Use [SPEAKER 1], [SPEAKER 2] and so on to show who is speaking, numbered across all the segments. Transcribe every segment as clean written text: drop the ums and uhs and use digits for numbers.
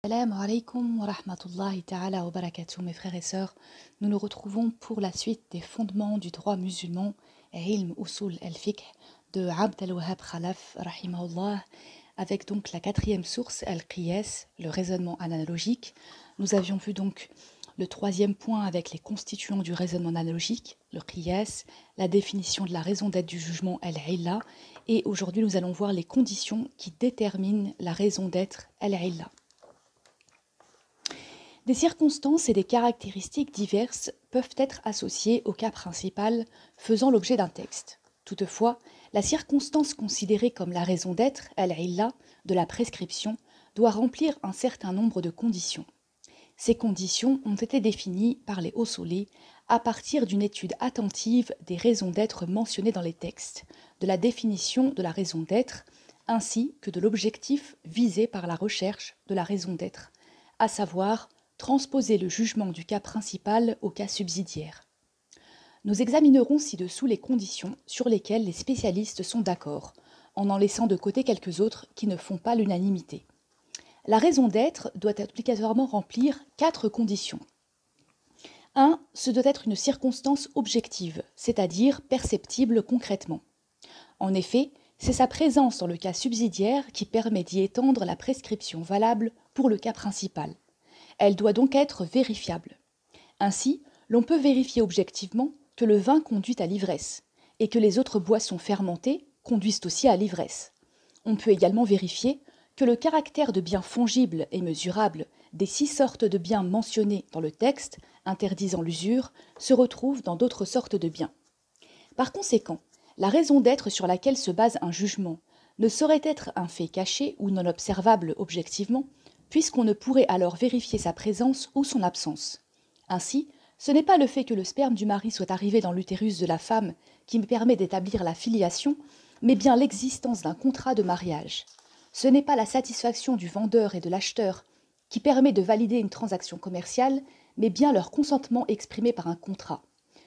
[SPEAKER 1] Salam alaikum wa rahmatullahi ta'ala wa barakatuh, mes frères et sœurs. Nous nous retrouvons pour la suite des fondements du droit musulman, Ilm Usul al-Fiqh de Abd al-Wahhab Khalaf, rahimahullah, avec donc la quatrième source, al-Qiyas, le raisonnement analogique. Nous avions vu donc le troisième point avec les constituants du raisonnement analogique, le Qiyas, la définition de la raison d'être du jugement, al-Illa, et aujourd'hui nous allons voir les conditions qui déterminent la raison d'être, al-Illa. Des circonstances et des caractéristiques diverses peuvent être associées au cas principal faisant l'objet d'un texte. Toutefois, la circonstance considérée comme la raison d'être, al-illa, de la prescription, doit remplir un certain nombre de conditions. Ces conditions ont été définies par les Usulî à partir d'une étude attentive des raisons d'être mentionnées dans les textes, de la définition de la raison d'être, ainsi que de l'objectif visé par la recherche de la raison d'être, à savoir transposer le jugement du cas principal au cas subsidiaire. Nous examinerons ci-dessous les conditions sur lesquelles les spécialistes sont d'accord, en laissant de côté quelques autres qui ne font pas l'unanimité. La raison d'être doit obligatoirement remplir 4 conditions. 1. Ce doit être une circonstance objective, c'est-à-dire perceptible concrètement. En effet, c'est sa présence dans le cas subsidiaire qui permet d'y étendre la prescription valable pour le cas principal. Elle doit donc être vérifiable. Ainsi, l'on peut vérifier objectivement que le vin conduit à l'ivresse et que les autres boissons fermentées conduisent aussi à l'ivresse. On peut également vérifier que le caractère de bien fongible et mesurable des 6 sortes de biens mentionnés dans le texte interdisant l'usure se retrouve dans d'autres sortes de biens. Par conséquent, la raison d'être sur laquelle se base un jugement ne saurait être un fait caché ou non observable objectivement, puisqu'on ne pourrait alors vérifier sa présence ou son absence. Ainsi, ce n'est pas le fait que le sperme du mari soit arrivé dans l'utérus de la femme qui me permet d'établir la filiation, mais bien l'existence d'un contrat de mariage. Ce n'est pas la satisfaction du vendeur et de l'acheteur qui permet de valider une transaction commerciale, mais bien leur consentement exprimé par un contrat.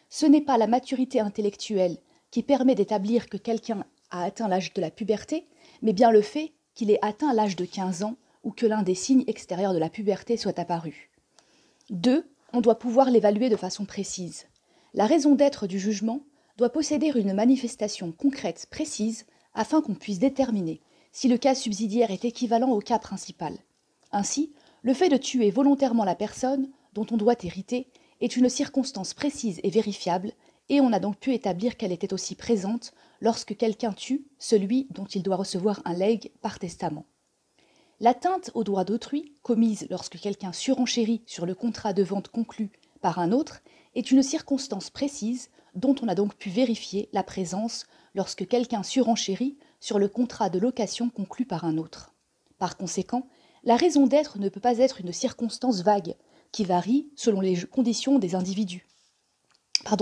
[SPEAKER 1] Ce n'est pas la maturité intellectuelle qui permet d'établir que quelqu'un a atteint l'âge de la puberté, mais bien le fait qu'il ait atteint l'âge de 15 ans ou que l'un des signes extérieurs de la puberté soit apparu. 2. On doit pouvoir l'évaluer de façon précise. La raison d'être du jugement doit posséder une manifestation concrète précise afin qu'on puisse déterminer si le cas subsidiaire est équivalent au cas principal. Ainsi, le fait de tuer volontairement la personne dont on doit hériter est une circonstance précise et vérifiable, et on a donc pu établir qu'elle était aussi présente lorsque quelqu'un tue celui dont il doit recevoir un legs par testament. L'atteinte aux droits d'autrui, commise lorsque quelqu'un surenchérit sur le contrat de vente conclu par un autre, est une circonstance précise dont on a donc pu vérifier la présence lorsque quelqu'un surenchérit sur le contrat de location conclu par un autre. Par conséquent, la raison d'être ne peut pas être une circonstance vague, qui varie selon les conditions des individus.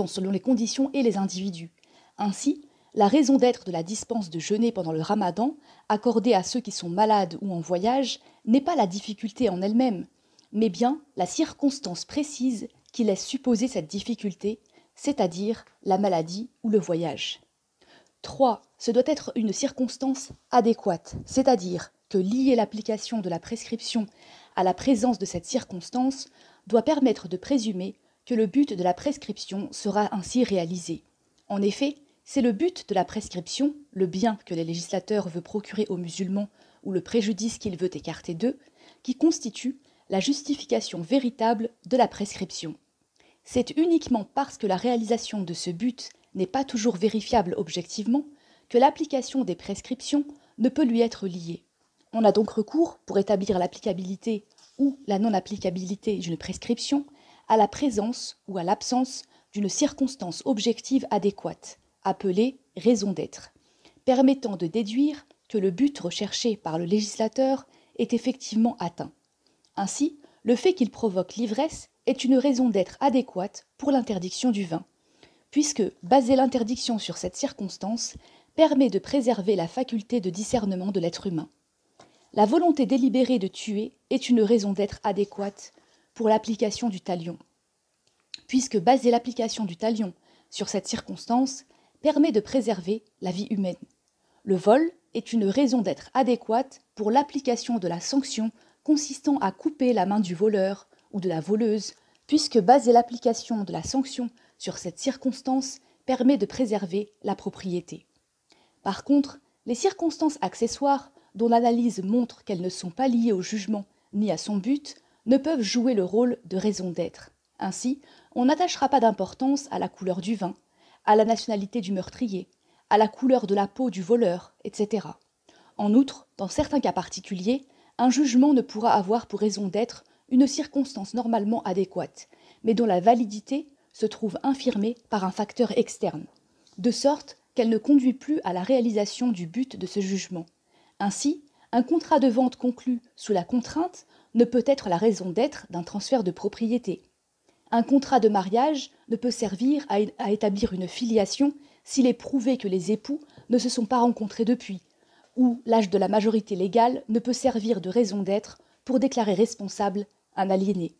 [SPEAKER 1] Selon les conditions et les individus. Ainsi, la raison d'être de la dispense de jeûner pendant le ramadan, accordée à ceux qui sont malades ou en voyage, n'est pas la difficulté en elle-même, mais bien la circonstance précise qui laisse supposer cette difficulté, c'est-à-dire la maladie ou le voyage. 3. Ce doit être une circonstance adéquate, c'est-à-dire que lier l'application de la prescription à la présence de cette circonstance doit permettre de présumer que le but de la prescription sera ainsi réalisé. En effet, c'est le but de la prescription, le bien que les législateurs veulent procurer aux musulmans ou le préjudice qu'il veut écarter d'eux, qui constitue la justification véritable de la prescription. C'est uniquement parce que la réalisation de ce but n'est pas toujours vérifiable objectivement que l'application des prescriptions ne peut lui être liée. On a donc recours, pour établir l'applicabilité ou la non-applicabilité d'une prescription, à la présence ou à l'absence d'une circonstance objective adéquate, appelée raison d'être, permettant de déduire que le but recherché par le législateur est effectivement atteint. Ainsi, le fait qu'il provoque l'ivresse est une raison d'être adéquate pour l'interdiction du vin, puisque baser l'interdiction sur cette circonstance permet de préserver la faculté de discernement de l'être humain. La volonté délibérée de tuer est une raison d'être adéquate pour l'application du talion, puisque baser l'application du talion sur cette circonstance permet de préserver la vie humaine. Le vol est une raison d'être adéquate pour l'application de la sanction consistant à couper la main du voleur ou de la voleuse, puisque baser l'application de la sanction sur cette circonstance permet de préserver la propriété. Par contre, les circonstances accessoires, dont l'analyse montre qu'elles ne sont pas liées au jugement ni à son but, ne peuvent jouer le rôle de raison d'être. Ainsi, on n'attachera pas d'importance à la couleur du vin, à la nationalité du meurtrier, à la couleur de la peau du voleur, etc. En outre, dans certains cas particuliers, un jugement ne pourra avoir pour raison d'être une circonstance normalement adéquate, mais dont la validité se trouve infirmée par un facteur externe, de sorte qu'elle ne conduit plus à la réalisation du but de ce jugement. Ainsi, un contrat de vente conclu sous la contrainte ne peut être la raison d'être d'un transfert de propriété. Un contrat de mariage ne peut servir à établir une filiation s'il est prouvé que les époux ne se sont pas rencontrés depuis, ou l'âge de la majorité légale ne peut servir de raison d'être pour déclarer responsable un aliéné.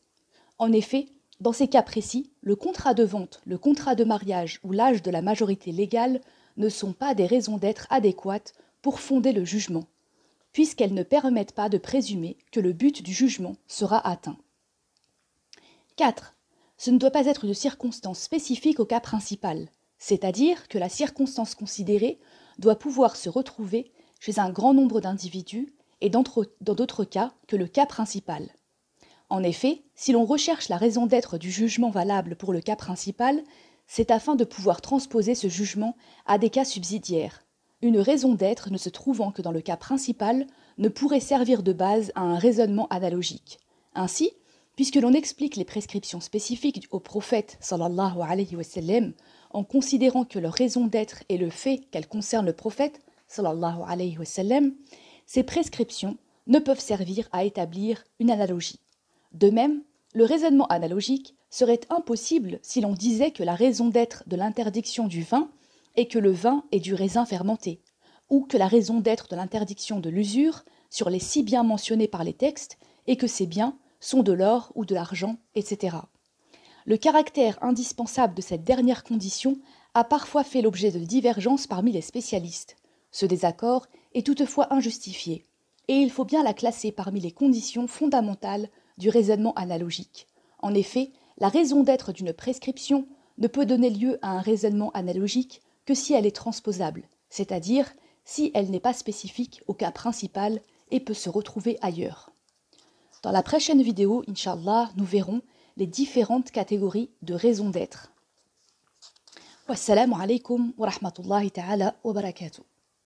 [SPEAKER 1] En effet, dans ces cas précis, le contrat de vente, le contrat de mariage ou l'âge de la majorité légale ne sont pas des raisons d'être adéquates pour fonder le jugement, puisqu'elles ne permettent pas de présumer que le but du jugement sera atteint. 4. Ce ne doit pas être une circonstance spécifique au cas principal, c'est-à-dire que la circonstance considérée doit pouvoir se retrouver chez un grand nombre d'individus et dans d'autres cas que le cas principal. En effet, si l'on recherche la raison d'être du jugement valable pour le cas principal, c'est afin de pouvoir transposer ce jugement à des cas subsidiaires. Une raison d'être ne se trouvant que dans le cas principal ne pourrait servir de base à un raisonnement analogique. Ainsi, puisque l'on explique les prescriptions spécifiques au prophète sallallahu alayhi wa sallam en considérant que leur raison d'être est le fait qu'elles concernent le prophète sallallahu alayhi wa sallam, ces prescriptions ne peuvent servir à établir une analogie. De même, le raisonnement analogique serait impossible si l'on disait que la raison d'être de l'interdiction du vin est que le vin est du raisin fermenté, ou que la raison d'être de l'interdiction de l'usure sur les 6 biens mentionnés par les textes est que ces biens sont de l'or ou de l'argent, etc. Le caractère indispensable de cette dernière condition a parfois fait l'objet de divergences parmi les spécialistes. Ce désaccord est toutefois injustifié, et il faut bien la classer parmi les conditions fondamentales du raisonnement analogique. En effet, la raison d'être d'une prescription ne peut donner lieu à un raisonnement analogique que si elle est transposable, c'est-à-dire si elle n'est pas spécifique au cas principal et peut se retrouver ailleurs. Dans la prochaine vidéo, Inch'Allah, nous verrons les différentes catégories de raison d'être. Wassalamu alaikum wa rahmatullahi ta'ala wa barakatuh.